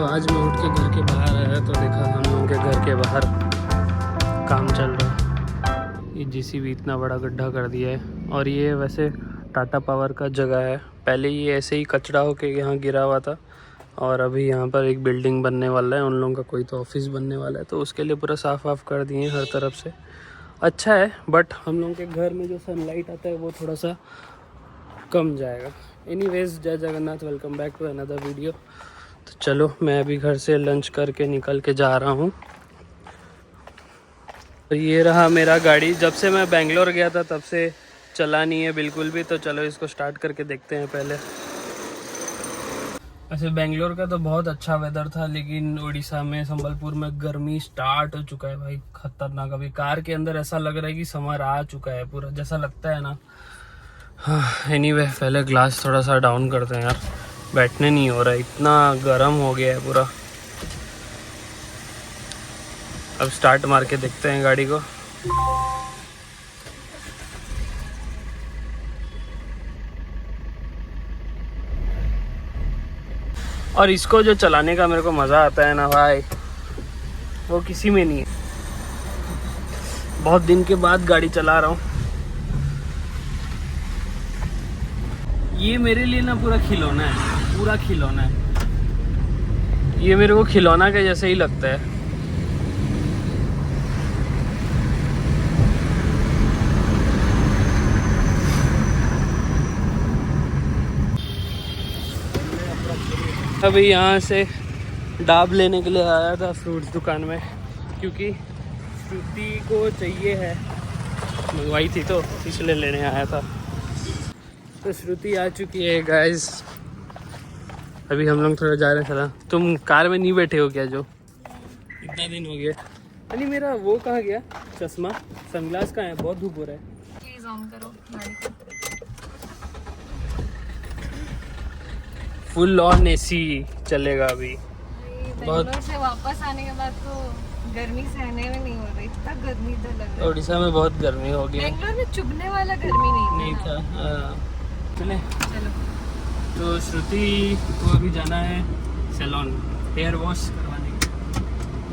आज मैं उठ के घर के बाहर आया तो देखा हम लोगों के घर के बाहर काम चल रहा है। ये जेसीबी इतना बड़ा गड्ढा कर दिया है और ये वैसे टाटा पावर का जगह है। पहले ये ऐसे ही कचरा होके यहाँ गिरा हुआ था और अभी यहाँ पर एक बिल्डिंग बनने वाला है, उन लोगों का कोई तो ऑफिस बनने वाला है, तो उसके लिए पूरा साफ़ वाफ कर दिए हर तरफ से। अच्छा है, बट हम लोगों के घर में जो सनलाइट आता है वो थोड़ा सा कम जाएगा। एनीवेज, जय Jagannath, welcome back to another video. तो चलो मैं अभी घर से लंच करके निकल के जा रहा हूँ। तो ये रहा मेरा गाड़ी, जब से मैं बेंगलोर गया था तब से चला नहीं है बिल्कुल भी। तो चलो इसको स्टार्ट करके देखते हैं पहले। वैसे बेंगलोर का तो बहुत अच्छा वेदर था, लेकिन उड़ीसा में संबलपुर में गर्मी स्टार्ट हो चुका है भाई, खतरनाक। अभी कार के अंदर ऐसा लग रहा है कि समर आ चुका है पूरा, जैसा लगता है ना। हाँ एनीवे, पहले ग्लास थोड़ा सा डाउन करते हैं यार, बैठने नहीं हो रहा है, इतना गर्म हो गया है पूरा। अब स्टार्ट मार के देखते हैं गाड़ी को। और इसको जो चलाने का मेरे को मज़ा आता है ना भाई, वो किसी में नहीं है। बहुत दिन के बाद गाड़ी चला रहा हूँ। ये मेरे लिए ना पूरा खिलौना है, पूरा खिलौना है। ये मेरे को खिलौना के जैसे ही लगता है। अभी यहाँ से डाब लेने के लिए आया था फ्रूट्स दुकान में, क्योंकि श्रुति को चाहिए है, मंगवाई थी तो इसलिए लेने आया था। तो श्रुति आ चुकी है गाइस। अभी हम लोग थोड़ा जा रहे हैं। चला, तुम कार में नहीं बैठे हो क्या? जो इतना दिन हो गया। अरे मेरा वो कहाँ गया चश्मा, सनग्लास कहाँ है? बहुत धूप हो रहा है। प्लीज ऑन करो गाड़ी को। फुल ऑन एसी चलेगा अभी। बेंगलोर से वापस आने के बाद तो गर्मी सहने में नहीं हो रही, इतना गर्मी तो लग रहा है। उड़ीसा में बहुत गर्मी हो गई। बेंगलोर में चुभने वाला गर्मी नहीं था। चले चलो। तो श्रुति को अभी जाना है सैलून, हेयर वॉश करवाने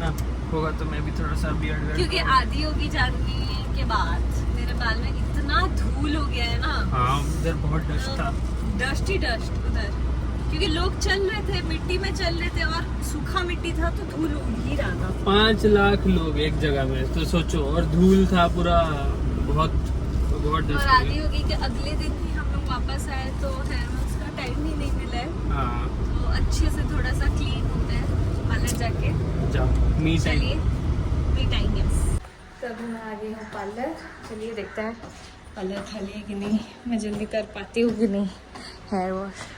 ना होगा, तो मैं भी थोड़ा सा बियर्ड, क्योंकि आधी होगी जानने के बाद मेरे बाल में इतना धूल हो गया है ना। हाँ उधर बहुत डस्ट था, डस्ट ही डस्ट उधर, क्योंकि लोग चल रहे थे, मिट्टी में चल रहे थे और सूखा मिट्टी था तो धूल उड़ ही रहा था। 5 लाख लोग एक जगह में, तो सोचो, और धूल था पूरा, बहुत डस्ट। और आधी होगी कि अगले दिन ही हम लोग वापस आए तो हेयर वॉश का टाइम ही नहीं मिला है। हाँ तो अच्छे से थोड़ा सा क्लीन होता है पार्लर जाके। जाओ मी टाइम। चलिए मी टाइम तब मैं आ गई हूँ पार्लर। चलिए देखते हैं पार्लर खाली है कि नहीं, मैं जल्दी कर पाती हूँ कि नहीं हेयर वॉश।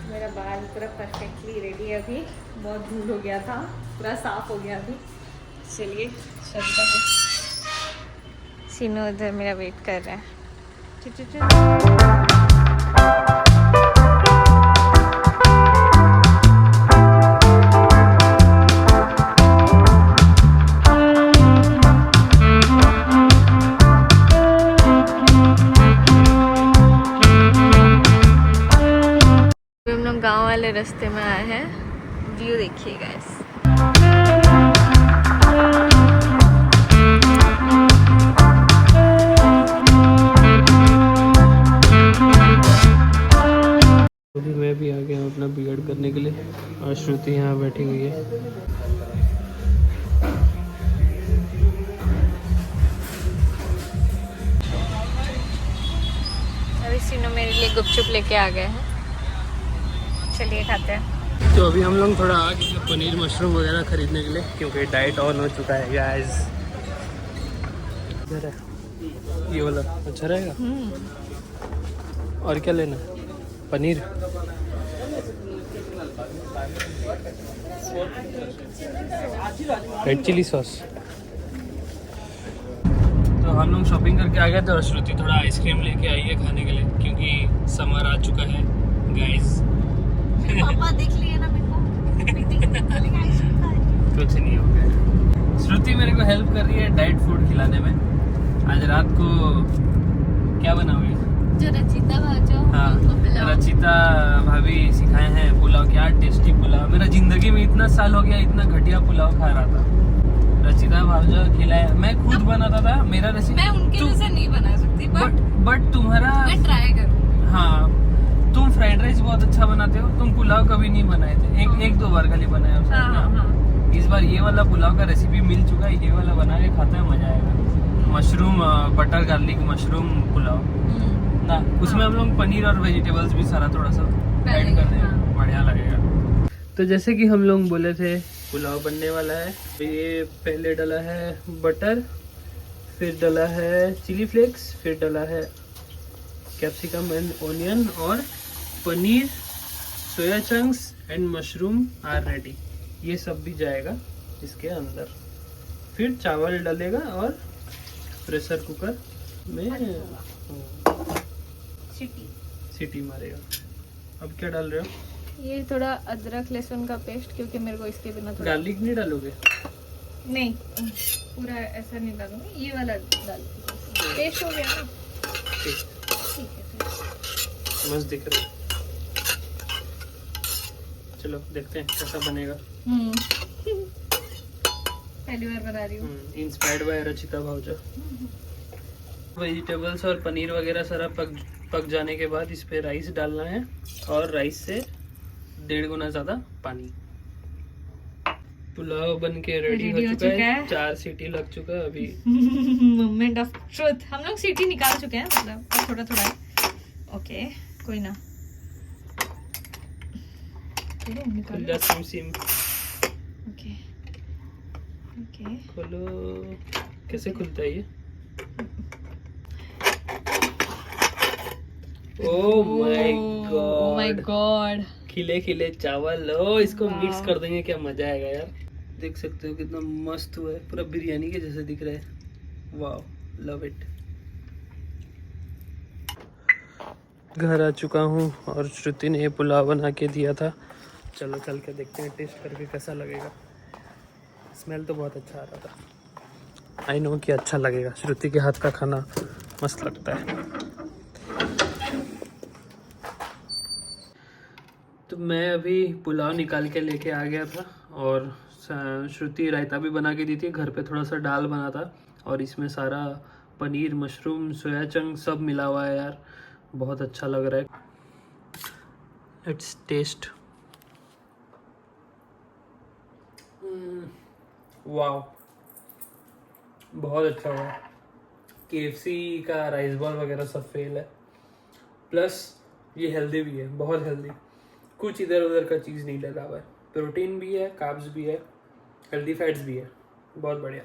मेरा बाल पूरा परफेक्टली रेडी है, अभी बहुत धूल हो गया था, पूरा साफ हो गया अभी। चलिए चलते हैं। सीनू उधर मेरा वेट कर रहा है। हम लोग गांव वाले रास्ते में आए हैं, व्यू देखिए गाइस। अभी मैं भी आ गया हूँ अपना बियर्ड करने के लिए, और श्रुति यहाँ बैठी हुई है। अभी सीनू मेरे लिए गुपचुप लेके आ गए हैं, चलिए खाते हैं। तो अभी हम लोग थोड़ा आ गए पनीर मशरूम वगैरह खरीदने के लिए, क्योंकि डाइट ऑन हो चुका है गाइस। इधर है ये वाला, अच्छा रहेगा। और क्या लेना है? Paneer, red chilli sauce. तो हम लोग शॉपिंग करके आ गए थे और श्रुति थोड़ा आइसक्रीम लेके आई है खाने के लिए, क्योंकि समर आ चुका है गाइस। पापा देख लिए ना मेरे को कुछ नहीं हो गया। श्रुति मेरे को हेल्प कर रही है डाइट फूड खिलाने में। आज रात को क्या बनाओगे? जो रचिता भाजो। हाँ, रचिता भाभी सिखाए हैं पुलाव। क्या टेस्टी पुलाव, मेरा जिंदगी में इतना साल हो गया इतना घटिया पुलाव खा रहा था। रचिता भाभी खिलाया, मैं खुद बनाता था। मेरा रेसिपी मैं उनके जैसे नहीं बना सकती, बट तुम्हारा मैं ट्राई करूँगी। हाँ, तुम फ्राइड राइस बहुत अच्छा बनाते हो। तुम पुलाव कभी नहीं बनाए थे, एक दो बार खाली बनाया हो। हाँ। इस बार ये वाला पुलाव का रेसिपी मिल चुका है, ये वाला बना के खाता है, मजा आएगा। Mushroom butter garlic mushroom pulao ना, उसमें हम लोग पनीर और वेजिटेबल्स भी सारा थोड़ा सा ऐड कर दें, बढ़िया लगेगा। तो जैसे कि हम लोग बोले थे पुलाव बनने वाला है। ये पहले डला है बटर, फिर डला है चिली फ्लेक्स, फिर डला है कैप्सिकम एंड ओनियन, और paneer, soya chunks and mushroom are ready. ये सब भी जाएगा इसके अंदर। फिर चावल डलेगा और प्रेशर कुकर में सीटी मारेगा। अब क्या डाल रहे हो? ये थोड़ा अदरक लहसुन का पेस्ट, क्योंकि मेरे को इसके बिना थोड़ा गार्लिक नहीं डालोगे? नहीं, पूरा ऐसा नहीं डालूंगी, ये वाला डाल। पेस्ट हो गया ना? ठीक है फिर। मस्त दिख रहा है। चलो देखते हैं कैसा बनेगा। पहली बार बना रही हूँ। Inspired by Rachita Bhavja. Vegetables और पनीर वगैरह सारा पक जाने के बाद इस पे राइस डालना है, और राइस से 1.5 गुना ज्यादा पानी। पुलाव बन के रेडी हो चुका है। 4 सीटी लग चुका है अभी। Moment of truth. हम लोग सीटी निकाल चुके हैं, मतलब थोड़ा थोड़ा है। ओके, कोई ना, खुल जा सिम सिम। ओके ओके, खोलो। कैसे खुलता है ये? ओह माय गॉड, खिले खिले चावल। ओ इसको मिक्स कर देंगे, क्या मजा आएगा यार। देख सकते हो कितना मस्त हुआ है, पूरा बिरयानी के जैसे दिख रहा है। Wow, love it. घर आ चुका हूँ और श्रुति ने ये पुलाव बना के दिया था। चलो चल के देखते हैं, टेस्ट करके कैसा लगेगा। स्मेल तो बहुत अच्छा आ रहा था। आई नो कि अच्छा लगेगा, श्रुति के हाथ का खाना मस्त लगता है। तो मैं अभी पुलाव निकाल के लेके आ गया था, और श्रुति रायता भी बना के दी थी। घर पे थोड़ा सा दाल बना था, और इसमें सारा पनीर, मशरूम, सोया चंक सब मिला हुआ है यार। बहुत अच्छा लग रहा है। Let's test. वाओ, बहुत अच्छा हुआ। KFC का राइस बॉल वगैरह सब फेल है, प्लस ये हेल्दी भी है, बहुत हेल्दी। कुछ इधर उधर का चीज़ नहीं लगा हुआ है। प्रोटीन भी है, कार्ब्स भी है, हेल्दी फैट्स भी है, बहुत बढ़िया।